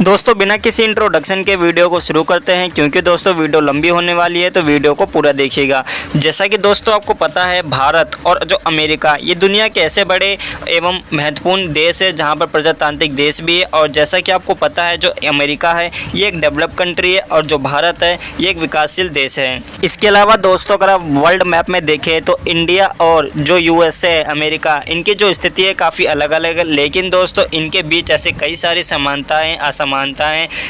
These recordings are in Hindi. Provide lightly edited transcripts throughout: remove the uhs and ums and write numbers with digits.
दोस्तों बिना किसी इंट्रोडक्शन के वीडियो को शुरू करते हैं, क्योंकि दोस्तों वीडियो लंबी होने वाली है तो वीडियो को पूरा देखिएगा। जैसा कि दोस्तों आपको पता है, भारत और जो अमेरिका ये दुनिया के ऐसे बड़े एवं महत्वपूर्ण देश है जहां पर प्रजातांत्रिक देश भी है। और जैसा कि आपको पता है, जो अमेरिका है ये एक डेवलप कंट्री है और जो भारत है ये एक विकासशील देश है। इसके अलावा दोस्तों अगर आप वर्ल्ड मैप में देखें तो इंडिया और जो यूएसए है अमेरिका, इनकी जो स्थिति है काफ़ी अलग अलग है, लेकिन दोस्तों इनके बीच ऐसे कई सारी समानताएँ असमानताएं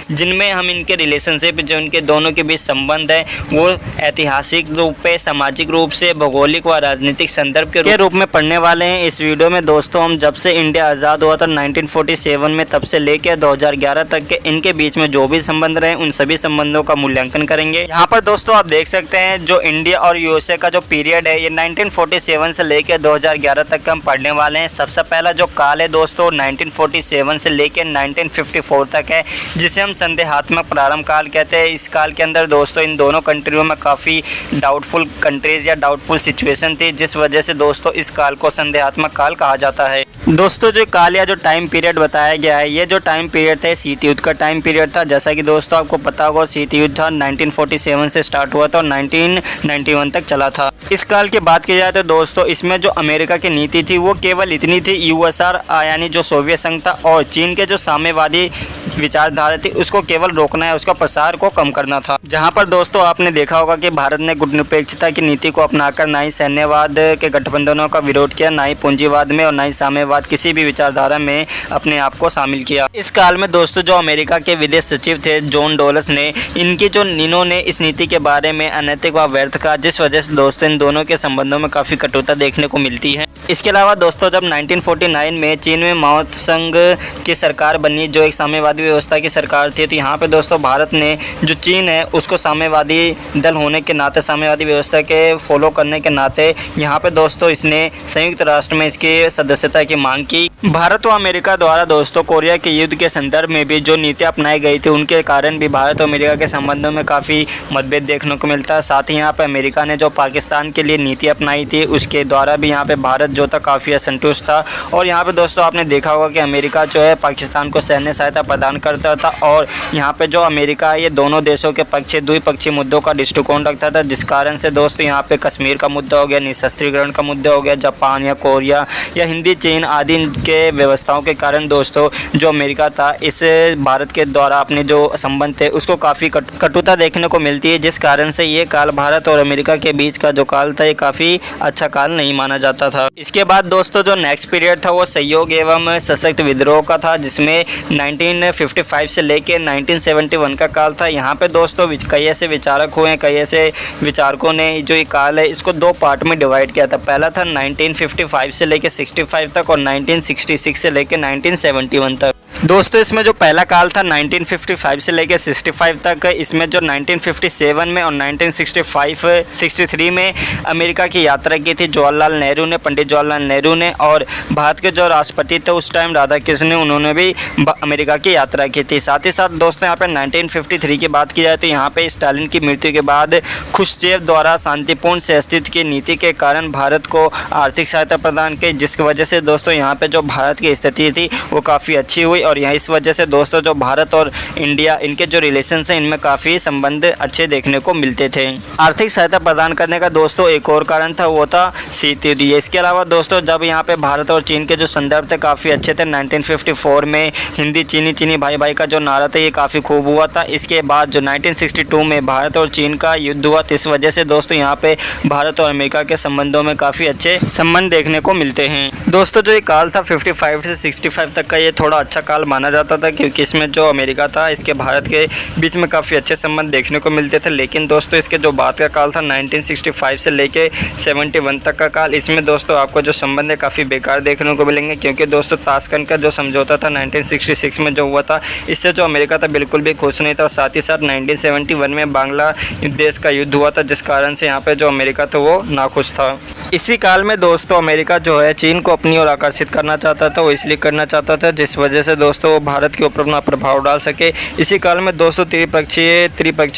जिनमें हम इनके रिलेशनशिप जो इनके दोनों के बीच संबंध है वो ऐतिहासिक रूप पे, सामाजिक रूप से, भौगोलिक व राजनीतिक संदर्भ के रूप में पढ़ने वाले हैं। इस वीडियो में दोस्तों हम जब से इंडिया आज़ाद हुआ था 1947 में, तब से लेकर 2011 तक के इनके बीच में जो भी संबंध रहे उन सभी संबंधों का मूल्यांकन करेंगे। यहाँ पर दोस्तों आप देख सकते हैं जो इंडिया और यूएसए का जो पीरियड है ये 1947 से लेकर 2011 तक का हम पढ़ने वाले हैं। सबसे पहला जो काल है दोस्तों 1947 से लेकर 1954 तक है, जिसे हम संदेहात्मक प्रारंभ काल कहते हैं। इस काल के अंदर दोस्तों इन दोनों कंट्रियों में काफ़ी डाउटफुल कंट्रीज या डाउटफुल सिचुएशन थी, जिस वजह से दोस्तों इस काल को संदेहात्मक काल कहा जाता है। दोस्तों जो काल या जो टाइम पीरियड बताया गया है, ये जो टाइम पीरियड था शीत युद्ध का टाइम पीरियड था। जैसा कि दोस्तों आपको पता होगा शीत युद्ध था 1947 से स्टार्ट हुआ था और 1991 तक चला था। इस काल की बात की जाए तो दोस्तों इसमें जो अमेरिका की नीति थी वो केवल इतनी थी, यूएसआर यानी जो सोवियत संघ था और चीन के जो साम्यवादी विचारधारा थी उसको केवल रोकना है, उसका प्रसार को कम करना था। जहां पर दोस्तों आपने देखा होगा कि भारत ने गुटनिरपेक्षता की नीति को अपनाकर ना ही सैन्यवाद के गठबंधनों का विरोध किया, ना ही पूंजीवाद में और ना ही साम्यवाद किसी भी विचारधारा में अपने आप को शामिल किया। इस काल में दोस्तों जो अमेरिका के विदेश सचिव थे जॉन डोलस ने इन्होंने इस नीति के बारे में अनैतिक व व्यर्थ कहा, जिस वजह से दोस्तों इन दोनों के संबंधों में काफ़ी कटुता देखने को मिलती है। इसके अलावा दोस्तों जब 1949 में चीन में माओ त्से की सरकार बनी, जो एक साम्यवादी व्यवस्था की सरकार थी, तो यहाँ पे दोस्तों भारत ने जो चीन है उसको साम्यवादी दल होने के नाते, साम्यवादी व्यवस्था के फॉलो करने के नाते यहाँ पे दोस्तों इसने संयुक्त राष्ट्र में इसकी सदस्यता की मांग की। भारत व अमेरिका द्वारा दोस्तों कोरिया के युद्ध के संदर्भ में भी जो नीतियाँ अपनाई गई थी उनके कारण भी भारत और अमेरिका के संबंधों में काफ़ी मतभेद देखने को मिलता है। साथ ही यहाँ पे अमेरिका ने जो पाकिस्तान के लिए नीति अपनाई थी उसके द्वारा भी यहाँ पे भारत जो था काफ़ी असंतुष्ट था। और यहाँ पे दोस्तों आपने देखा होगा कि अमेरिका जो है पाकिस्तान को सैन्य सहायता प्रदान करता था और यहाँ पे जो अमेरिका है ये दोनों देशों के पक्ष द्विपक्षीय मुद्दों का दृष्टिकोण रखता था, जिस कारण से दोस्तों यहाँ पे कश्मीर का मुद्दा हो गया, निशस्त्रीकरण का मुद्दा हो गया, जापान या कोरिया या हिंदी चीन आदि के व्यवस्थाओं के कारण दोस्तों जो अमेरिका था इस भारत के द्वारा अपने जो संबंध थे उसको काफ़ी कटुता देखने को मिलती है, जिस कारण से ये काल भारत और अमेरिका के बीच का जो काल था ये काफ़ी अच्छा काल नहीं माना जाता था। इसके बाद दोस्तों जो नेक्स्ट पीरियड था वो सहयोग एवं सशक्त विद्रोह का था, जिसमें 1955 से लेकर 1971 का काल था। यहाँ पे दोस्तों कई ऐसे विचारक हुए, कई ऐसे विचारकों ने जो ये काल है इसको दो पार्ट में डिवाइड किया था। पहला था 1955 से लेकर 65 तक और 1966 से लेकर 1971 तक। दोस्तों इसमें जो पहला काल था 1955 से लेकर 65 तक, इसमें जो 1957 में और 1963 में अमेरिका की यात्रा की थी जवाहरलाल नेहरू ने, पंडित जवाहरलाल नेहरू ने, और भारत के जो राष्ट्रपति थे उस टाइम राधाकृष्ण ने, उन्होंने भी अमेरिका की यात्रा की थी। साथ ही साथ दोस्तों यहाँ पे 1953 की बात की जाए तो यहाँ पे स्टालिन की मृत्यु के बाद खुश्चेव द्वारा शांतिपूर्ण सहअस्तित्व की नीति के कारण भारत को आर्थिक सहायता प्रदान की, जिसकी वजह से दोस्तों यहाँ पे जो भारत की स्थिति थी वो काफ़ी अच्छी हुई। और यहाँ इस वजह से दोस्तों जो भारत और इंडिया इनके जो रिलेशंस हैं इनमें काफ़ी संबंध अच्छे देखने को मिलते थे। आर्थिक सहायता प्रदान करने का दोस्तों एक और कारण था, वो था शीत युद्ध। इसके अलावा दोस्तों जब यहाँ पे भारत और चीन के जो संदर्भ थे काफ़ी अच्छे थे, 1954 में हिंदी चीनी चीनी भाई भाई का जो नारा था ये काफ़ी खूब हुआ था। इसके बाद जो 1962 में भारत और चीन का युद्ध हुआ, तो इस वजह से दोस्तों यहाँ पे भारत और अमेरिका के संबंधों में काफ़ी अच्छे संबंध देखने को मिलते हैं। दोस्तों जो ये काल था 55 से 65 तक का, ये थोड़ा अच्छा काल माना जाता था, क्योंकि इसमें जो अमेरिका था इसके भारत के बीच में काफ़ी अच्छे संबंध देखने को मिलते थे। लेकिन दोस्तों इसके जो बाद का काल था 1965 से लेके 71 तक का काल, इसमें दोस्तों आपको जो संबंध है काफ़ी बेकार देखने को मिलेंगे, क्योंकि दोस्तों ताशकंद का जो समझौता था 1966 में जो हुआ था, इससे जो अमेरिका था बिल्कुल भी खुश नहीं था। और साथ ही साथ 1971 में बांग्लादेश का युद्ध हुआ था, जिस कारण से यहाँ पे जो अमेरिका था वो नाखुश था। इसी काल में दोस्तों अमेरिका जो है चीन को अपनी ओर आकर्षित करना चाहता था, वो इसलिए करना चाहता था जिस वजह से दोस्तों वो भारत के ऊपर अपना प्रभाव डाल सके। इसी काल में दोस्तों त्रिपक्षीय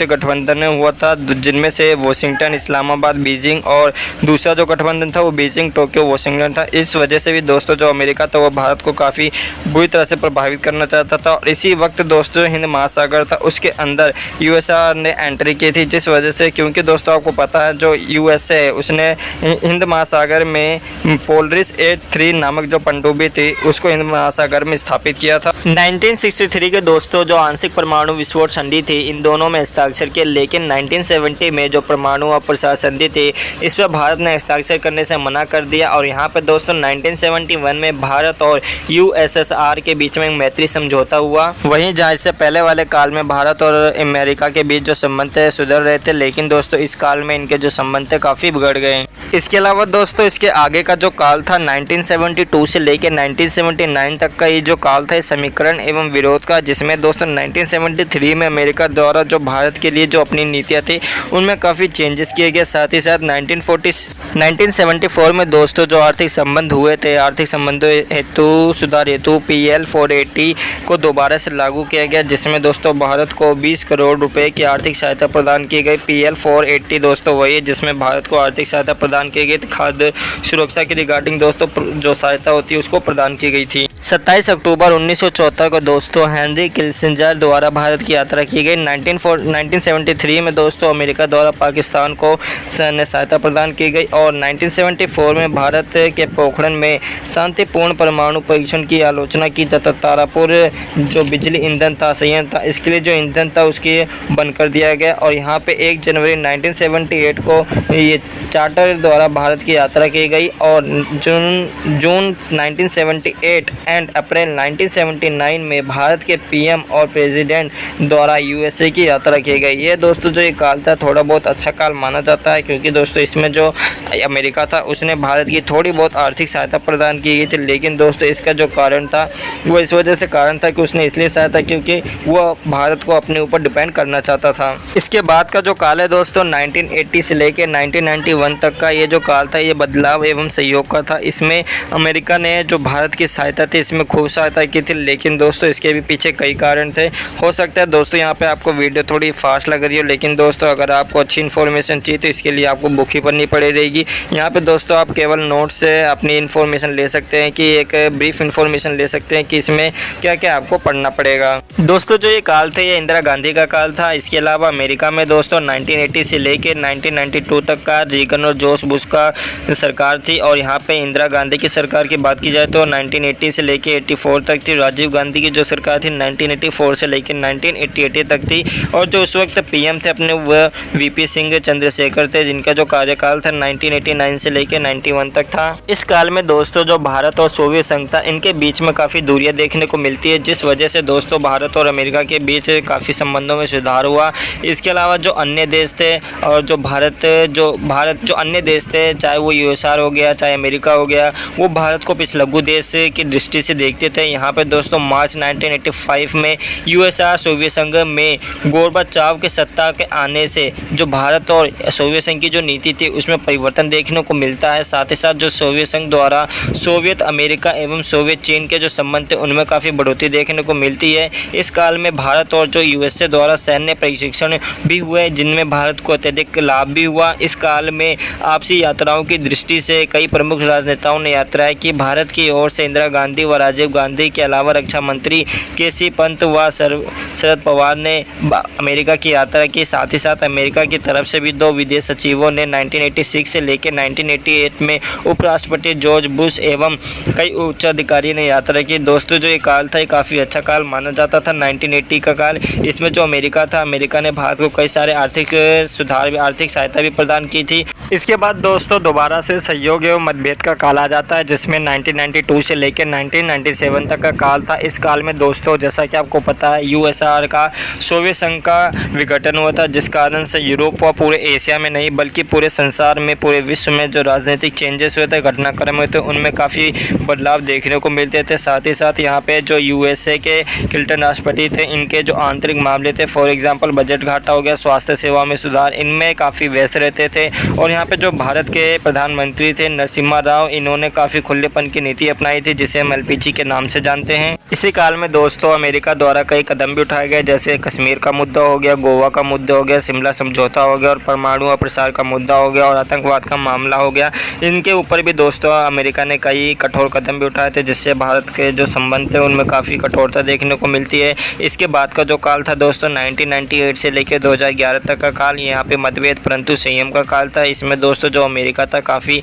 गठबंधन हुआ था, जिनमें से वाशिंगटन, इस्लामाबाद, बीजिंग और दूसरा जो गठबंधन था वो बीजिंग, टोक्यो, वाशिंगटन था। इस वजह से भी दोस्तों जो अमेरिका था वो भारत को काफ़ी बुरी तरह से प्रभावित करना चाहता था। और इसी वक्त दोस्तों हिंद महासागर था, उसके अंदर यूएसआर ने एंट्री की थी, जिस वजह से, क्योंकि दोस्तों आपको पता है जो यूएसए है उसने हिंद महासागर में पोलरिस 83 नामक जो पनडुब्बी थी उसको हिंद महासागर में स्थापित किया था। 1963 के दोस्तों जो आंशिक परमाणु विस्फोट संधि थी इन दोनों में हस्ताक्षर किए, लेकिन 1970 में जो परमाणु अप्रसार संधि थी इस पर भारत ने हस्ताक्षर करने से मना कर दिया। और यहाँ पर दोस्तों 1971 में भारत और यूएसएसआर के बीच में एक मैत्री समझौता हुआ। वहीं जहाँ इससे पहले वाले काल में भारत और अमेरिका के बीच जो संबंध थे सुधर रहे थे, लेकिन दोस्तों इस काल में इनके जो संबंध थे काफ़ी बिगड़ गए। इसके अलावा दोस्तों इसके आगे का जो काल था 1972 से लेकर 1979 तक का ये जो काल था समीकरण एवं विरोध का, जिसमें दोस्तों 1973 में अमेरिका द्वारा जो भारत के लिए जो अपनी नीतियाँ थी उनमें काफ़ी चेंजेस किए गए। साथ ही साथ 1974 में दोस्तों जो आर्थिक संबंध हुए थे, आर्थिक संबंधों हेतु सुधार हेतु PL 480 को दोबारा से लागू किया गया, जिसमें दोस्तों भारत को 20 करोड़ रुपए की आर्थिक सहायता प्रदान की गई। PL 480 दोस्तों वही है जिसमें भारत को आर्थिक सहायता प्रदान की गई थी, खाद्य सुरक्षा की रिगार्डिंग दोस्तों जो सहायता होती है उसको प्रदान की गई थी। 27 अक्टूबर 1974 को दोस्तों हेनरी किसिंजर द्वारा भारत की यात्रा की गई। 1973 में दोस्तों अमेरिका द्वारा पाकिस्तान को सैन्य सहायता प्रदान की गई और 1974 में भारत के पोखरण में शांतिपूर्ण परमाणु परीक्षण की आलोचना की तथा तारापुर जो बिजली ईंधन था संयंत्र था इसके लिए जो ईंधन था उसकी बंद कर दिया गया। और यहाँ पे 1 जनवरी 1978 को ये चार्टर द्वारा भारत की यात्रा की गई और जून 1978 एंड अप्रैल 1979 में भारत के PM और प्रेसिडेंट द्वारा USA की यात्रा की गई। ये दोस्तों जो ये काल था थोड़ा बहुत अच्छा काल माना जाता है, क्योंकि दोस्तों इसमें जो अमेरिका था उसने भारत की थोड़ी बहुत आर्थिक सहायता प्रदान की गई थी, लेकिन दोस्तों इसका जो कारण था वो इस वजह से कारण था कि उसने इसलिए सहायता क्योंकि वो भारत को अपने ऊपर डिपेंड करना चाहता था। इसके बाद का जो काल है दोस्तों 1980 से लेकर 1991 तक का ये जो काल था ये बदलाव एवं सहयोग का था। इसमें अमेरिका ने जो भारत की सहायता थी इसमें खूब सहायता की थी, लेकिन दोस्तों इसके भी पीछे कई कारण थे। हो सकता है दोस्तों यहाँ पे आपको वीडियो थोड़ी फास्ट लग रही हो, लेकिन दोस्तों अगर आपको अच्छी इन्फॉर्मेशन चाहिए तो इसके लिए आपको बुक ही पढ़नी पड़ेगी। यहाँ पे दोस्तों आप केवल नोट से अपनी इन्फॉर्मेशन ले सकते हैं कि एक ब्रीफ इन्फॉर्मेशन ले सकते हैं कि इसमें क्या क्या आपको पढ़ना पड़ेगा। दोस्तों जो ये काल थे ये इंदिरा गांधी का काल था। इसके अलावा अमेरिका में दोस्तों 1980 से लेकर 1992 तक का रीगन और जॉर्ज बुश का सरकार थी। और यहाँ पे इंदिरा गांधी की सरकार की बात की जाए तो 1980 से लेकर 84 तक थी। राजीव गांधी की जो सरकार थी 1984 से लेकर 1988 तक थी। और जो उस वक्त PM थे अपने वह VP सिंह चंद्रशेखर थे, जिनका जो कार्यकाल था 1989 से लेकर 91 तक था। इस काल में दोस्तों जो भारत और सोवियत संघ था इनके बीच में काफ़ी दूरियां देखने को मिलती है, जिस वजह से दोस्तों भारत और अमेरिका के बीच काफ़ी संबंधों में सुधार हुआ। इसके अलावा जो अन्य देश थे और जो भारत जो अन्य देश थे, चाहे वो USSR हो गया चाहे अमेरिका हो गया, वो भारत को पिछलग्गू देश की दृष्टि से देखते थे। यहाँ पे दोस्तों मार्च 1985 में USSR सोवियत संघ में गोरबाचोव के सत्ता के आने से जो भारत और सोवियत संघ की जो नीति थी उसमें परिवर्तन देखने को मिलता है। साथ ही साथ जो सोवियत संघ द्वारा सोवियत अमेरिका एवं सोवियत चीन के जो संबंध थे उनमें काफ़ी बढ़ोतरी देखने को मिलती है। इस काल में भारत और जो USA द्वारा सैन्य प्रशिक्षण भी हुए, जिनमें भारत को अत्यधिक लाभ भी हुआ। इस काल में आपसी यात्राओं की दृष्टि से कई प्रमुख राजनेताओं ने यात्राएं की। भारत की ओर से इंदिरा गांधी व राजीव गांधी के अलावा रक्षा मंत्री KC पंत व शरद पवार ने अमेरिका की यात्रा की। साथ ही साथ अमेरिका की तरफ से भी 2 विदेश सचिवों ने 1986 से लेकर 1988 में उपराष्ट्रपति जॉर्ज बुश एवं कई उच्च अधिकारी ने यात्रा की। दोस्तों जो ये काल था ये काफ़ी अच्छा काल माना जाता था 1980 का काल। इसमें जो अमेरिका था, अमेरिका ने भारत को कई सारे आर्थिक सुधार आर्थिक सहायता भी प्रदान की थी। इसके बाद दोस्तों दोबारा से सहयोग एवं मतभेद का काल आ जाता है, जिसमें 1992 से लेकर 1997 तक का काल था। इस काल में दोस्तों जैसा कि आपको पता है USSR का सोवियत संघ का विघटन हुआ था, जिस कारण से यूरोप व पूरे एशिया में नहीं बल्कि पूरे संसार में, पूरे विश्व में जो राजनीतिक चेंजेस हुए थे, घटनाक्रम हुए थे, उनमें काफ़ी बदलाव देखने को मिलते थे। साथ ही साथ यहाँ पे जो USA के क्लिंटन राष्ट्रपति थे, इनके जो आंतरिक मामले थे, फॉर एग्जाम्पल बजट घाटा हो गया, स्वास्थ्य सेवा में सुधार, इनमें काफ़ी व्यस्त रहते थे। और यहाँ पे जो भारत के प्रधानमंत्री थे नरसिम्हा राव, इन्होंने काफ़ी खुलेपन की नीति अपनाई थी जिसे हम एलपीजी के नाम से जानते हैं। इसी काल में दोस्तों अमेरिका द्वारा कई कदम भी उठाए गए, जैसे कश्मीर का मुद्दा हो गया, गोवा का मुद्दा हो गया, शिमला समझौता हो गया और परमाणु अप्रसार का मुद्दा हो गया और आतंकवाद का मामला हो गया। इनके ऊपर भी दोस्तों अमेरिका ने कई कठोर कदम भी उठाए थे जिससे भारत के जो संबंध थे उनमें काफ़ी कठोरता देखने को मिलती है। इसके बाद का जो काल था दोस्तों 1998 से लेकर 2011 तक का काल, यहाँ पे मतभेद परंतु संयम का काल था। इसमें दोस्तों जो अमेरिका था काफ़ी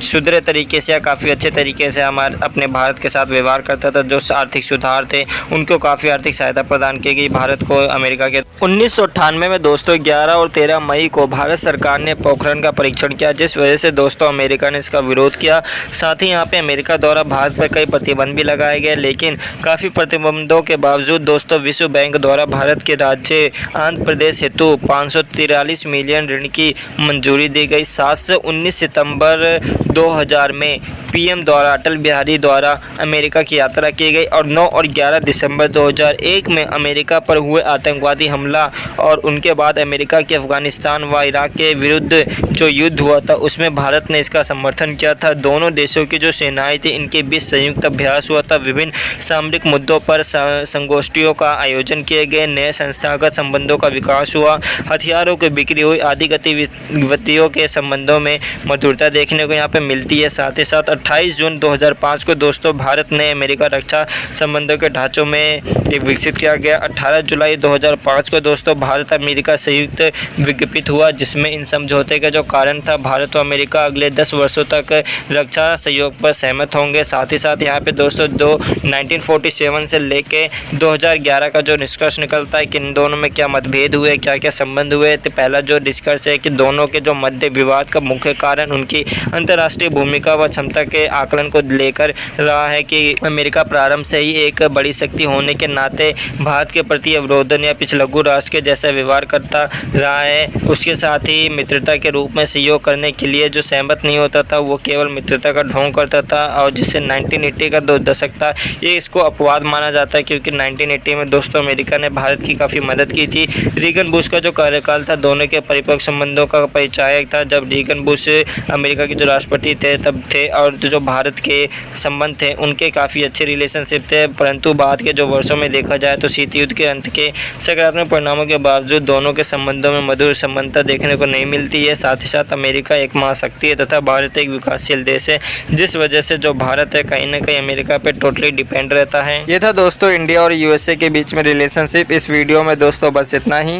सुधरे तरीके से या काफ़ी अच्छे तरीके से अपने भारत के साथ व्यवहार करता था। जो आर्थिक सुधार थे उनको काफ़ी आर्थिक सहायता प्रदान की गई भारत को अमेरिका के। 1998 में दोस्तों 11 और 13 मई को भारत सरकार ने पोखरण का परीक्षण किया, जिस वजह से दोस्तों अमेरिका ने इसका विरोध किया। साथ ही यहाँ पे अमेरिका द्वारा भारत पर कई प्रतिबंध भी लगाए गए, लेकिन काफ़ी प्रतिबंधों के बावजूद दोस्तों विश्व बैंक द्वारा भारत के राज्य आंध्र प्रदेश हेतु 543 मिलियन ऋण की मंजूरी दी गई। 7 से 19 सितंबर 2000 में पीएम द्वारा अटल बिहारी द्वारा अमेरिका की यात्रा की गई और 9 और 11 दिसंबर 2001 में अमेरिका पर हुए आतंकवादी हमला और उनके बाद अमेरिका के अफगानिस्तान व इराक के विरुद्ध जो युद्ध हुआ था उसमें भारत ने इसका समर्थन किया था। दोनों देशों की जो सेनाएं थी इनके बीच संयुक्त अभ्यास हुआ था। विभिन्न सामरिक मुद्दों पर संगोष्ठियों का आयोजन किए गए, नए संस्थागत संबंधों का विकास हुआ, हथियारों की बिक्री हुई, आदि गतिविधियों के संबंधों में मधुरता देखने को यहाँ पे मिलती है। साथ ही साथ 28 जून 2005 को दोस्तों भारत ने अमेरिका रक्षा संबंधों के ढांचों में विकसित किया गया। 18 जुलाई 2005 को दोस्तों भारत अमेरिका संयुक्त विज्ञापित हुआ, जिसमें इन समझौते का जो कारण था भारत और अमेरिका अगले 10 वर्षों तक रक्षा सहयोग पर सहमत होंगे। साथ ही साथ यहाँ पे दोस्तों 1947 से लेके 2011 का जो निष्कर्ष निकलता है कि इन दोनों में क्या मतभेद हुए, क्या क्या संबंध हुए। तो पहला जो निष्कर्ष है कि दोनों के जो मध्य विवाद का मुख्य कारण उनकी अंतर्राष्ट्रीय भूमिका व क्षमता के आकलन को लेकर रहा है कि अमेरिका प्रारंभ से ही एक बड़ी शक्ति होने के नाते भारत के प्रति अवरोधन या पिछलग्गू राष्ट्र के जैसा व्यवहार करता रहा है। उसके साथ ही मित्रता के रूप में सहयोग करने के लिए जो सहमत नहीं होता था वो केवल मित्रता का ढोंग करता था और जिससे 1980 का दशक था ये इसको अपवाद माना जाता है, क्योंकि 1980 में दोस्तों अमेरिका ने भारत की काफ़ी मदद की थी। रीगन बुश का जो कार्यकाल था दोनों के परिपक्व संबंधों का परिचायक था। जब रीगन बुश अमेरिका के जो राष्ट्रपति थे तब थे और जो भारत के संबंध थे उनके काफ़ी अच्छे रिलेशनशिप थे, परंतु बाद के जो वर्षों में देखा जाए तो शीत युद्ध के अंत के सकारात्मक परिणामों के बावजूद दोनों के संबंधों में मधुर संबंधता देखने को नहीं मिलती है। साथ ही साथ अमेरिका एक महाशक्ति है तथा भारत एक विकासशील देश है, जिस वजह से जो भारत है कहीं ना कहीं अमेरिका पे टोटली डिपेंड रहता है। ये था दोस्तों इंडिया और यूएसए के बीच में रिलेशनशिप। इस वीडियो में दोस्तों बस इतना ही।